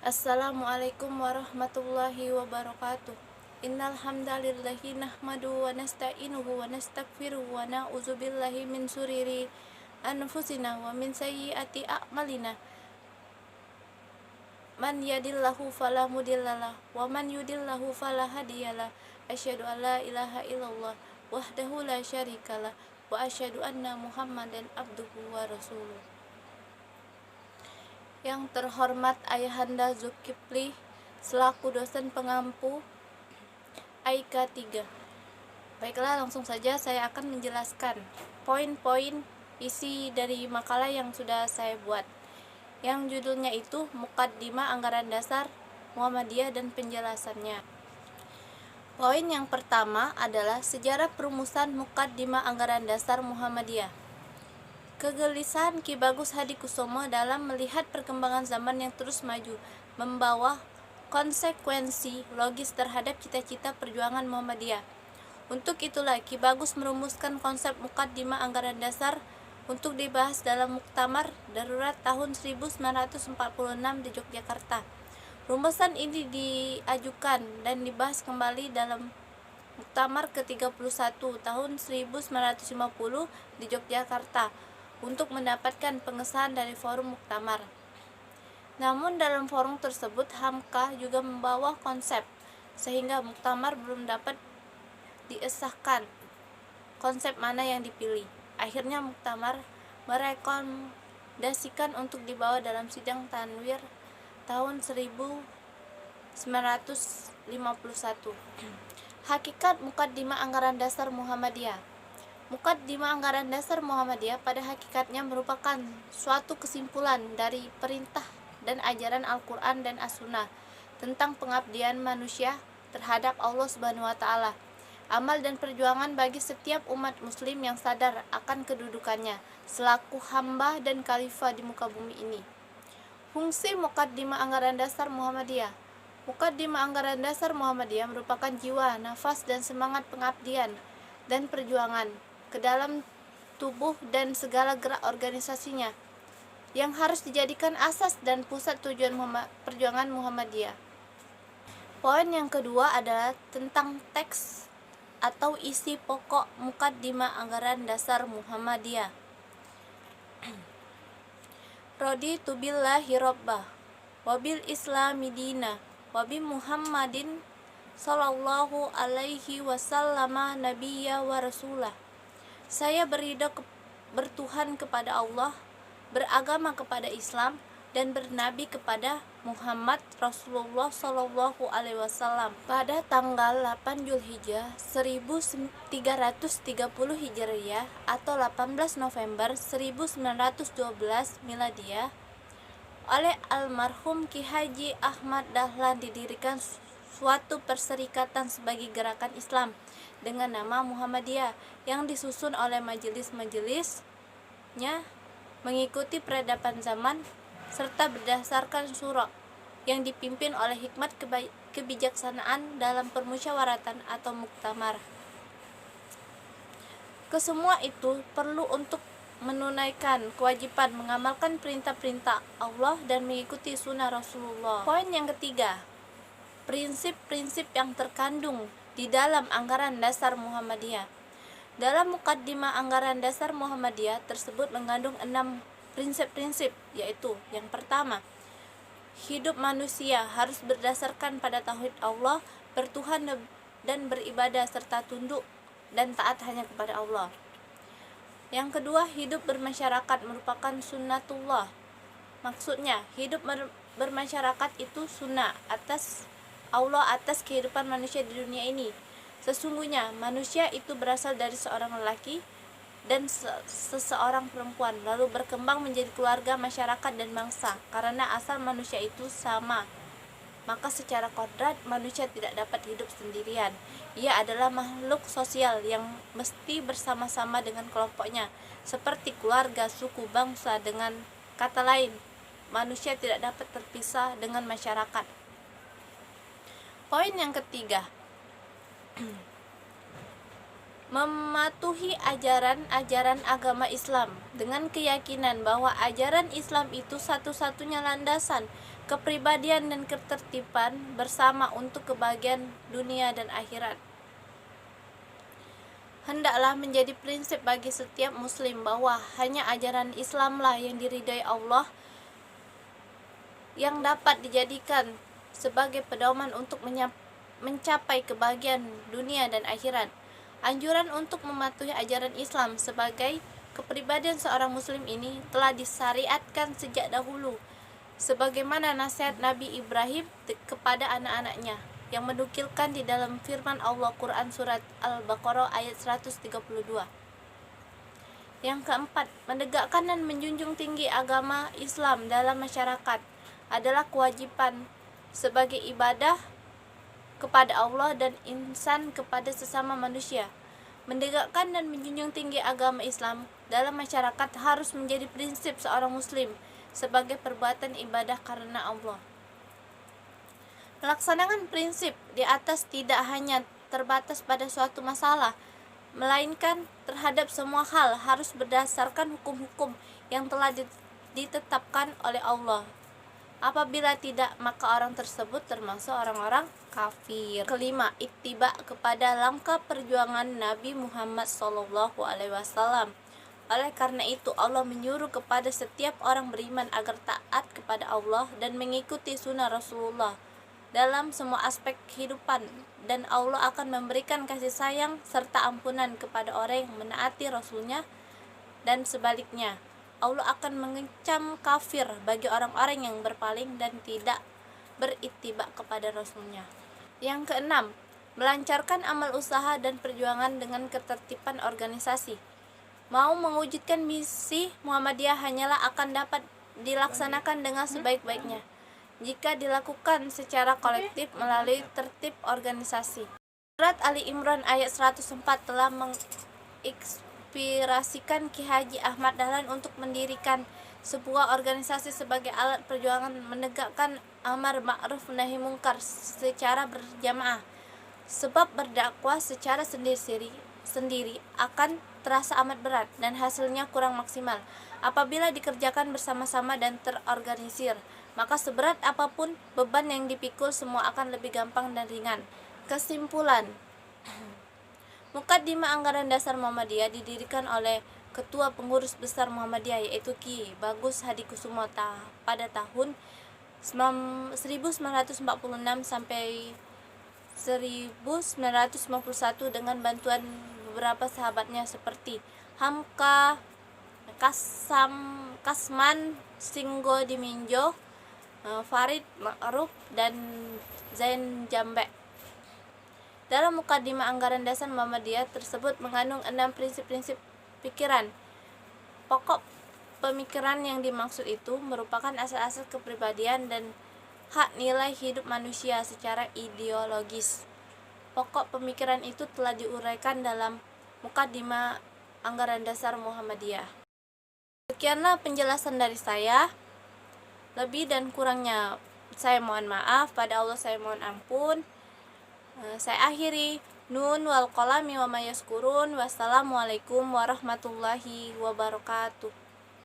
Assalamualaikum warahmatullahi wabarakatuh. Innal hamdalillahi nahmadu wa nasta'inuhu wa nastaghfiruhu wa na'udzu billahi min sururi anfusina wa min sayyiati a'malina. Man yadillahu fala mudhillalah wa man yudillahu fala hadiyalah. Asyhadu an la ilaha illallah wahdahu la syarikalah wa asyhadu anna Muhammadan abduhu wa rasuluh. Yang terhormat Ayahanda Zulkifli selaku dosen pengampu AIK 3. Baiklah, langsung saja saya akan menjelaskan poin-poin isi dari makalah yang sudah saya buat, yang judulnya itu Muqaddimah Anggaran Dasar Muhammadiyah dan penjelasannya. Poin yang pertama adalah sejarah perumusan Muqaddimah Anggaran Dasar Muhammadiyah. Kegelisahan Ki Bagus Hadikusumo dalam melihat perkembangan zaman yang terus maju membawa konsekuensi logis terhadap cita-cita perjuangan Muhammadiyah. Untuk itulah Ki Bagus merumuskan konsep Muqaddimah Anggaran Dasar untuk dibahas dalam Muktamar Darurat tahun 1946 di Yogyakarta. Rumusan ini diajukan dan dibahas kembali dalam Muktamar ke-31 tahun 1950 di Yogyakarta untuk mendapatkan pengesahan dari forum Muktamar. Namun dalam forum tersebut Hamka juga membawa konsep, sehingga Muktamar belum dapat diesahkan konsep mana yang dipilih. Akhirnya Muktamar merekomendasikan untuk dibawa dalam sidang Tanwir tahun 1951. Hakikat Muqaddimah Anggaran Dasar Muhammadiyah. Muqaddimah Anggaran Dasar Muhammadiyah pada hakikatnya merupakan suatu kesimpulan dari perintah dan ajaran Al-Quran dan As-Sunnah tentang pengabdian manusia terhadap Allah Subhanahu wa Ta'ala, amal dan perjuangan bagi setiap umat muslim yang sadar akan kedudukannya selaku hamba dan khalifah di muka bumi ini. Fungsi Muqaddimah Anggaran Dasar Muhammadiyah. Muqaddimah Anggaran Dasar Muhammadiyah merupakan jiwa, nafas, dan semangat pengabdian dan perjuangan ke dalam tubuh dan segala gerak organisasinya yang harus dijadikan asas dan pusat tujuan perjuangan Muhammadiyah. Poin yang kedua adalah tentang teks atau isi pokok Muqaddimah Anggaran Dasar Muhammadiyah. Raditu billahi rabbah wa bil islami dina wa bi Muhammadin sallallahu alaihi wasallama nabiyya wa rasulah. Saya bertuhan kepada Allah, beragama kepada Islam, dan bernabi kepada Muhammad Rasulullah sallallahu alaihi wasallam pada tanggal 8 Zulhijjah 1330 Hijriah atau 18 November 1912 Miladiyah oleh almarhum Ki Haji Ahmad Dahlan didirikan suatu perserikatan sebagai gerakan Islam dengan nama Muhammadiyah yang disusun oleh majelis-majelisnya mengikuti peradaban zaman serta berdasarkan syura yang dipimpin oleh hikmat kebijaksanaan dalam permusyawaratan atau muktamar. Kesemua itu perlu untuk menunaikan kewajiban mengamalkan perintah-perintah Allah dan mengikuti sunnah Rasulullah. Poin yang ketiga, prinsip-prinsip yang terkandung di dalam Anggaran Dasar Muhammadiyah. Dalam Muqaddimah Anggaran Dasar Muhammadiyah tersebut mengandung 6 prinsip-prinsip, yaitu yang pertama, hidup manusia harus berdasarkan pada tauhid Allah, bertuhan dan beribadah serta tunduk dan taat hanya kepada Allah. Yang kedua, hidup bermasyarakat merupakan sunnatullah. Maksudnya, hidup bermasyarakat itu sunnah atas Allah atas kehidupan manusia di dunia ini. Sesungguhnya manusia itu berasal dari seorang lelaki dan seseorang perempuan, lalu berkembang menjadi keluarga, masyarakat, dan bangsa. Karena asal manusia itu sama, maka secara kodrat manusia tidak dapat hidup sendirian. Ia adalah makhluk sosial yang mesti bersama-sama dengan kelompoknya, seperti keluarga, suku, bangsa. Dengan kata lain, manusia tidak dapat terpisah dengan masyarakat. Poin yang ketiga, mematuhi ajaran-ajaran agama Islam dengan keyakinan bahwa ajaran Islam itu satu-satunya landasan kepribadian dan ketertiban bersama untuk kebahagiaan dunia dan akhirat. Hendaklah menjadi prinsip bagi setiap muslim bahwa hanya ajaran Islamlah yang diridhai Allah, yang dapat dijadikan sebagai pedoman untuk mencapai kebahagiaan dunia dan akhirat. Anjuran untuk mematuhi ajaran Islam sebagai kepribadian seorang muslim ini telah disyariatkan sejak dahulu, sebagaimana nasihat Nabi Ibrahim kepada anak-anaknya yang menukilkan di dalam firman Allah Quran Surat Al-Baqarah ayat 132. Yang keempat, menegakkan dan menjunjung tinggi agama Islam dalam masyarakat adalah kewajiban sebagai ibadah kepada Allah dan insan kepada sesama manusia. Menegakkan dan menjunjung tinggi agama Islam dalam masyarakat harus menjadi prinsip seorang muslim sebagai perbuatan ibadah karena Allah. Melaksanakan prinsip di atas tidak hanya terbatas pada suatu masalah, melainkan terhadap semua hal harus berdasarkan hukum-hukum yang telah ditetapkan oleh Allah. Apabila tidak, maka orang tersebut termasuk orang-orang kafir. Kelima, ittiba kepada langkah perjuangan Nabi Muhammad SAW. Oleh karena itu, Allah menyuruh kepada setiap orang beriman agar taat kepada Allah dan mengikuti sunnah Rasulullah dalam semua aspek kehidupan, dan Allah akan memberikan kasih sayang serta ampunan kepada orang yang menaati Rasulnya, dan sebaliknya Allah akan mengecam kafir bagi orang-orang yang berpaling dan tidak berittiba kepada Rasulnya. Yang keenam, melancarkan amal usaha dan perjuangan dengan ketertiban organisasi. Mau mewujudkan misi Muhammadiyah hanyalah akan dapat dilaksanakan dengan sebaik-baiknya jika dilakukan secara kolektif melalui tertib organisasi. Surat Ali Imran ayat 104 telah menginspirasikan Ki Haji Ahmad Dahlan untuk mendirikan sebuah organisasi sebagai alat perjuangan menegakkan amar ma'ruf nahi mungkar secara berjamaah. Sebab berdakwah secara sendiri akan terasa amat berat dan hasilnya kurang maksimal. Apabila dikerjakan bersama-sama dan terorganisir, maka seberat apapun beban yang dipikul semua akan lebih gampang dan ringan. Kesimpulan, Mukaddimah Anggaran Dasar Muhammadiyah didirikan oleh Ketua Pengurus Besar Muhammadiyah yaitu Ki Bagus Hadikusumo pada tahun 1946 sampai 1951 dengan bantuan beberapa sahabatnya seperti Hamka Kasman Singgo Diminjo, Farid Ma'ruf, dan Zain Jambe. Dalam Mukaddimah Anggaran Dasar Muhammadiyah tersebut mengandung 6 prinsip-prinsip pikiran. Pokok pemikiran yang dimaksud itu merupakan asas-asas kepribadian dan hak nilai hidup manusia secara ideologis. Pokok pemikiran itu telah diuraikan dalam Mukaddimah Anggaran Dasar Muhammadiyah. Sekianlah penjelasan dari saya. Lebih dan kurangnya saya mohon maaf, pada Allah saya mohon ampun. Saya akhiri. Nun wal qalami wa ma yaskurun. Wassalamualaikum warahmatullahi wabarakatuh.